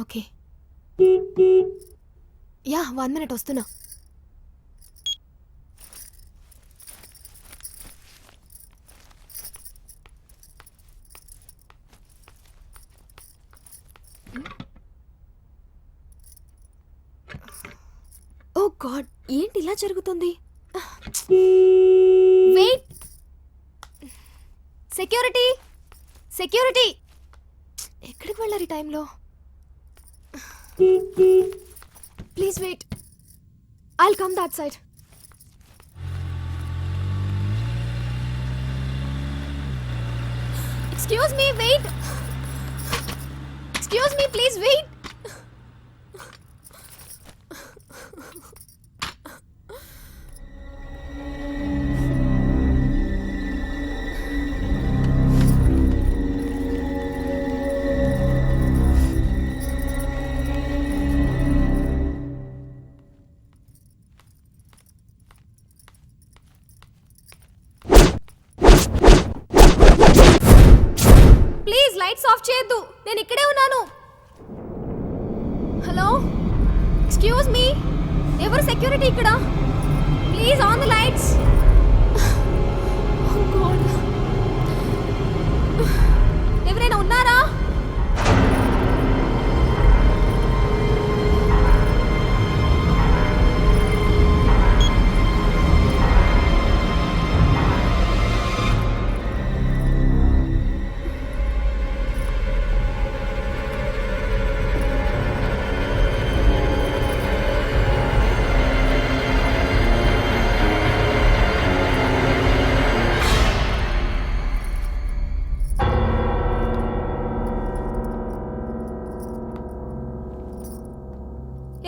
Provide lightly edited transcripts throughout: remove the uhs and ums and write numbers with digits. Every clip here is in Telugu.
ఓకే. యా 1 మినిట్ వస్తున్నా. ఓ గాడ్, ఏంటి ఇలా జరుగుతుంది? వెయిట్, సెక్యూరిటీ సెక్యూరిటీ, ఎక్కడికి వెళ్ళారు ఈ టైంలో? Please wait, I'll come that side. Excuse me, wait. Excuse me, please wait. Please lights off చేయొద్దు, నేను ఇక్కడే ఉన్నాను. హలో, ఎక్స్క్యూజ్ మీ, ఎవరు సెక్యూరిటీ ఇక్కడ? Please on the lights. ఎవరైనా ఉన్నారా?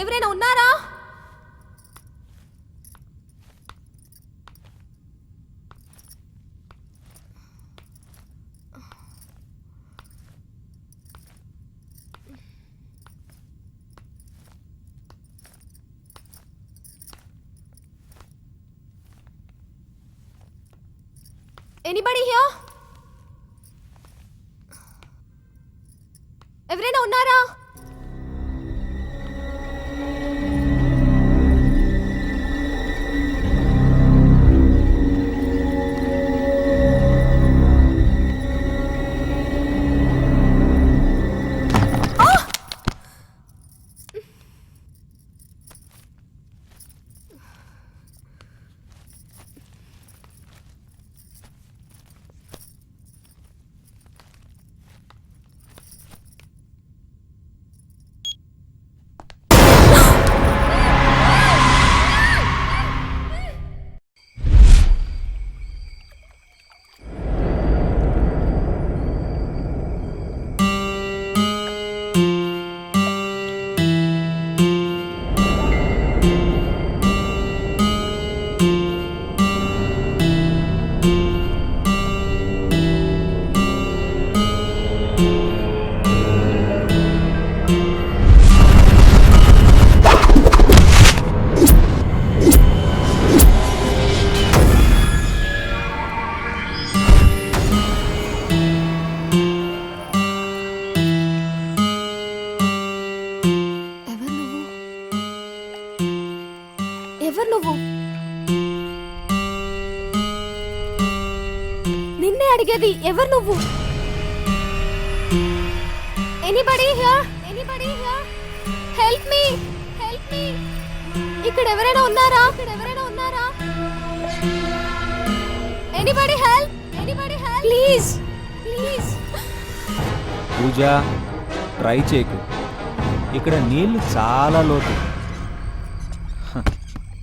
ఎవరైనా ఉన్నారా? Anybody here? ఎవరైనా ఉన్నారా? ఎవరు నువ్వు? నిన్నే అడిగేది, ఎవరు నువ్వు? Anybody here? Anybody here? Help me, help me. ఇక్కడ ఎవరైనా ఉన్నారా? ఇక్కడ ఎవరైనా ఉన్నారా? Anybody help, anybody help, please please. Pooja, try చేయకు, ఇక్కడ నీళ్లు చాలా లోతు,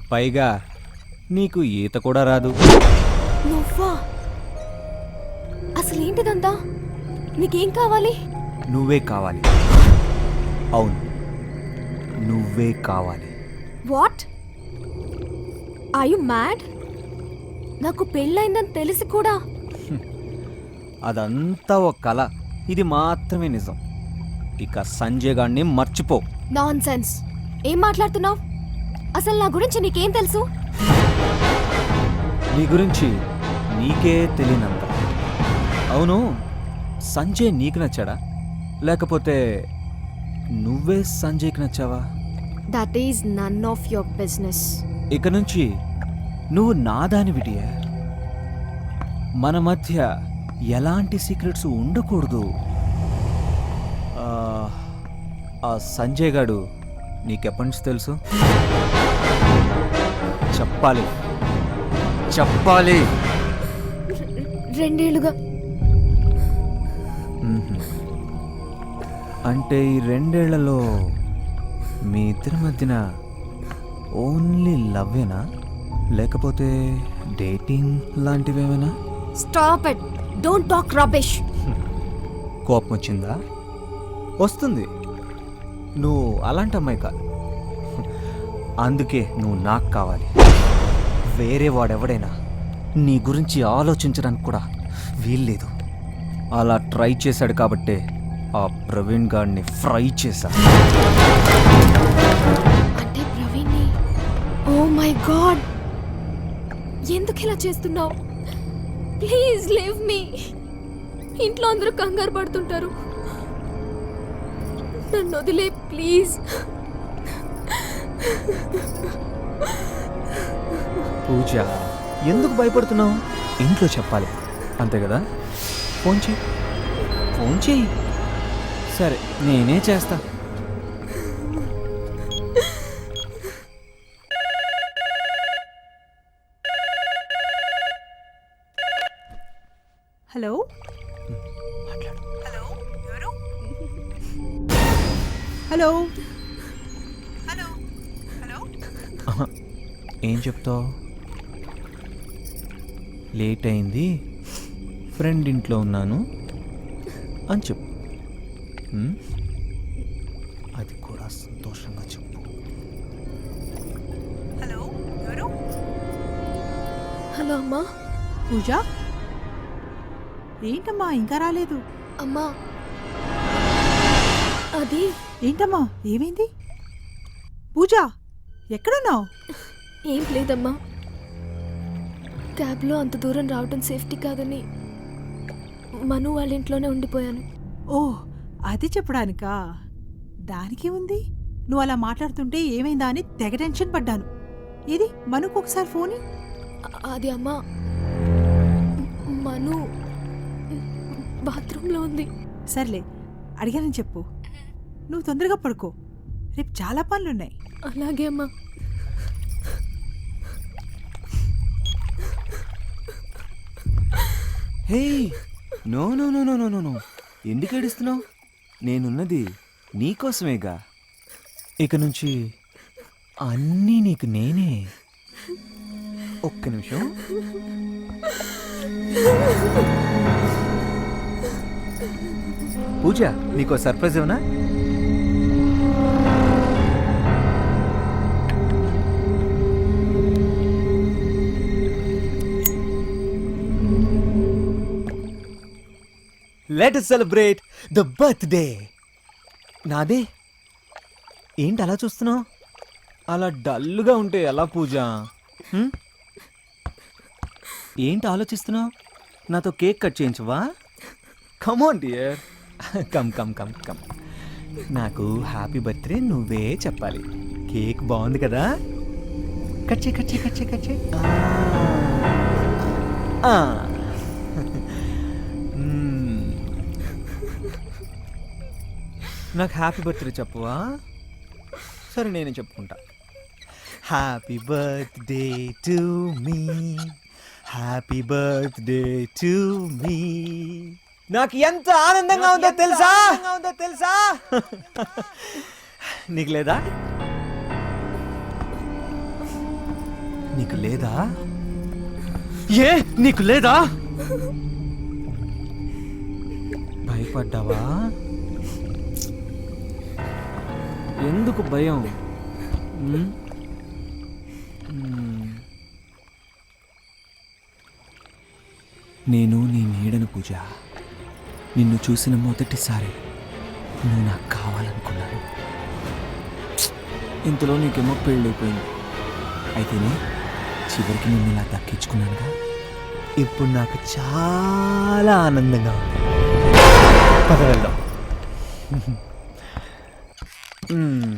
పైగా నీకు ఈత కూడా రాదు. నువ్వా? అసలేంటిదంతా? నీకేం కావాలి? నువ్వే కావాలి. అవును, నువ్వే కావాలి. వాట్? Are you mad? నాకు పెళ్ళైందని తెలిసి కూడా? అదంతా ఒక కళ, ఇది మాత్రమే నిజం. ఇక సంజయ్ గారిని మర్చిపో. నాన్సెన్స్. ఏం మాట్లాడుతున్నావు? అసలు నా గురించి నీకేం తెలుసు? నీ గురించి నీకే తెలియనంత. అవును, సంజయ్ నీకు నచ్చాడా, లేకపోతే నువ్వే సంజయ్కి నచ్చావా? That is none of your business. ఇక నుంచి నువ్వు నాదానివి డియర్. మన మధ్య ఎలాంటి సీక్రెట్స్ ఉండకూడదు. ఆ సంజయ్ గాడు నీకెప్పటి నుంచి తెలుసు? చెప్పాలి. 2 ఏళ్లుగా. అంటే ఈ 2 ఏళ్లలో మీ ఇద్దరి మధ్యన ఓన్లీ లవ్వేనా, లేకపోతే డేటింగ్ లాంటివేమైనా? Stop it, don't talk rubbish. కోపం వచ్చిందా? వస్తుంది. నువ్వు అలాంటి అమ్మాయి కాదు. అందుకే నువ్వు నాకు కావాలి. వేరే వాడెవడైనా నీ గురించి ఆలోచించడానికి కూడా వీల్లేదు. అలా ట్రై చేశాడు కాబట్టే ఆ ప్రవీణ్ గాడిని ఫ్రై చేశా. అంటే ప్రవీణ్ని? ఓ మై గాడ్, ఎందుకు ఇలా చేస్తున్నావు? Please leave me. ఇంట్లో అందరూ కంగారు పడుతుంటారు. నన్ను వదిలే ప్లీజ్. పూజ, ఎందుకు భయపడుతున్నావు? ఇంట్లో చెప్పాలి అంతే కదా. ఫోన్ చెయ్యి, ఫోన్ చెయ్యి. సరే, నేనే చేస్తా. హలో మాట్లాడు. హలో ఎవరు? హలో హలో హలో ఆహా, ఏం చెప్తావు? లేట్ అయింది, ఫ్రెండ్ ఇంట్లో ఉన్నాను అని చెప్పు. అది కూడా సంతోషంగా చెప్పు. హలో ఎవరు? హలో అమ్మా. పూజ, ఏంటమ్మా ఇంకా రాలేదు? అమ్మా, అది ఏంటమ్మా ఏమైంది? పూజ, ఎక్కడున్నావు? ఏం లేదమ్మా. క్యాబ్లో అంత దూరం రావడం సేఫ్టీ కాదని మను వాళ్ళ ఇంట్లోనే ఉండిపోయాను. ఓ, అది చెప్పడానికా? దానికే ఉంది. నువ్వు అలా మాట్లాడుతుంటే ఏమైందా అని తెగ టెన్షన్ పడ్డాను. ఇది మనుకు ఒకసారి ఫోన్. అది అమ్మా, మను బాత్రూంలో ఉంది. సర్లే, అడిగానని చెప్పు. నువ్వు తొందరగా పడుకో, రేపు చాలా పనులున్నాయి. అలాగే అమ్మా. Hey, no no no no no no no, ఎందుకు ఏడుస్తున్నావు? నేనున్నది నీకోసమేగా. ఇక నుంచి అన్నీ నీకు నేనే. ఒక్క నిమిషం. పూజ, నీకో సర్ప్రైజ్ ఏమన్నా? Let us celebrate the birthday. నాదే. ఏంటి అలా చూస్తున్నావు? అలా డల్గా ఉంటే ఎలా పూజ? ఏంటి ఆలోచిస్తున్నావు? నాతో కేక్ కట్ చేయించవా? Come on dear, come come come come. నాకు హ్యాపీ బర్త్డే నువ్వే చెప్పాలి. కేక్ బాగుంది కదా? కట్ చేయి కట్ చేయి కట్ చేయి కట్ చేయి. నాకు హ్యాపీ బర్త్డే చెప్పవా? సరే, నేనే చెప్పుకుంటా. Happy birthday to me, happy birthday to me. నాకు ఎంత ఆనందంగా ఉందో తెలుసా? నీకు లేదా? నీకు లేదా? ఏ నీకు లేదా? భయపడ్డావా? ఎందుకు భయం? నేను నీ నీడను పూజ. నిన్ను చూసిన మొదటిసారి నువ్వు నాకు కావాలనుకున్నాను. ఇంతలో నీకేమో పెళ్ళైపోయింది. అయితేనే చివరికి నిన్ను ఇలా దక్కించుకున్నానుగా. ఇప్పుడు నాకు చాలా ఆనందంగా ఉంది. పద వెళ్దాం. మ్మ్.